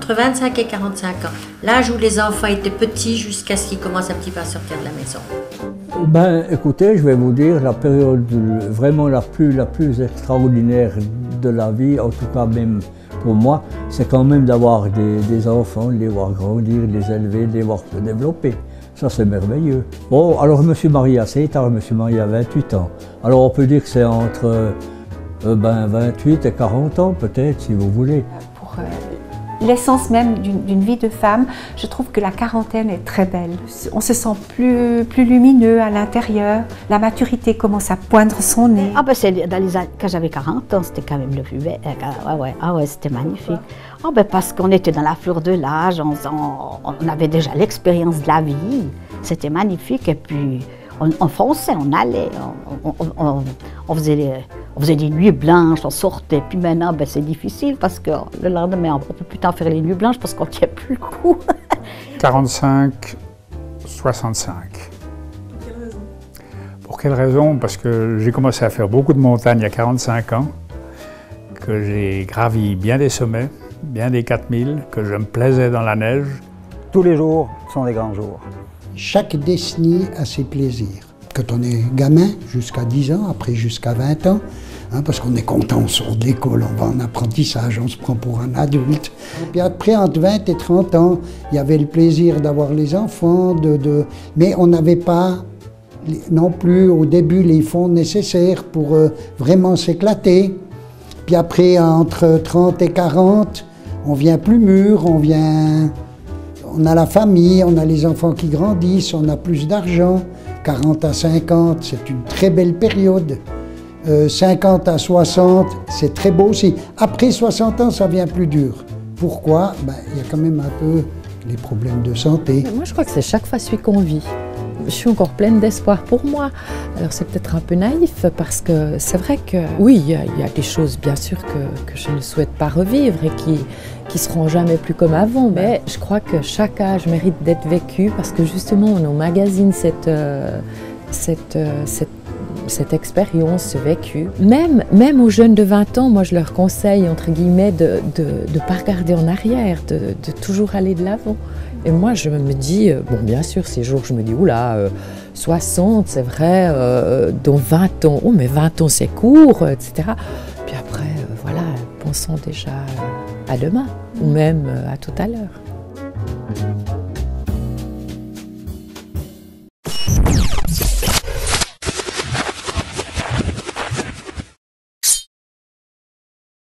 entre 25 et 45 ans. L'âge où les enfants étaient petits jusqu'à ce qu'ils commencent un petit peu à sortir de la maison. Ben, écoutez, je vais vous dire, la période vraiment la plus extraordinaire de la vie, en tout cas même pour moi, c'est quand même d'avoir des enfants, de les voir grandir, de les élever, de les voir se développer. Ça, c'est merveilleux. Bon, alors je me suis marié assez tard, je me suis marié à 28 ans. Alors on peut dire que c'est entre 28 et 40 ans peut-être, si vous voulez. Pour l'essence même d'une vie de femme, je trouve que la quarantaine est très belle. On se sent plus lumineux à l'intérieur, la maturité commence à poindre son nez. Ah ben c'est quand j'avais 40 ans, c'était quand même le plus bel. Ah ouais, c'était magnifique. Ah ben parce qu'on était dans la fleur de l'âge, on avait déjà l'expérience de la vie, c'était magnifique et puis on fonçait, on allait, on faisait des nuits blanches, on sortait. Puis maintenant, ben, c'est difficile parce que le lendemain, on ne peut plus tant faire les nuits blanches parce qu'on ne tient plus le coup. 45, 65. Pour quelle raison? Pour quelle raison? Parce que j'ai commencé à faire beaucoup de montagnes il y a 45 ans, que j'ai gravi bien des sommets, bien des 4000, que je me plaisais dans la neige. Tous les jours sont des grands jours. Chaque décennie a ses plaisirs. Quand on est gamin, jusqu'à 10 ans, après jusqu'à 20 ans, parce qu'on est content, on sort de l'école, on va en apprentissage, on se prend pour un adulte. Et puis après, entre 20 et 30 ans, il y avait le plaisir d'avoir les enfants, mais on n'avait pas non plus au début les fonds nécessaires pour vraiment s'éclater. Puis après, entre 30 et 40, on vient plus mûr, on a la famille, on a les enfants qui grandissent, on a plus d'argent. 40 à 50, c'est une très belle période. 50 à 60, c'est très beau aussi. Après 60 ans, ça devient plus dur. Pourquoi? Il y a quand même un peu les problèmes de santé. Moi, je crois que c'est chaque fois celui qu'on vit. Je suis encore pleine d'espoir pour moi. Alors c'est peut-être un peu naïf parce que c'est vrai que oui, il y a des choses bien sûr que je ne souhaite pas revivre et qui seront jamais plus comme avant. Mais je crois que chaque âge mérite d'être vécu parce que justement on emmagasine cette expérience, ce vécu. Même aux jeunes de 20 ans, moi je leur conseille entre guillemets de ne pas regarder en arrière, de toujours aller de l'avant. Et moi, je me dis, bon, bien sûr, ces jours, je me dis, oula, 60, c'est vrai, dans 20 ans, oh, mais 20 ans, c'est court, etc. Puis après, voilà, pensons déjà à demain, ou même à tout à l'heure.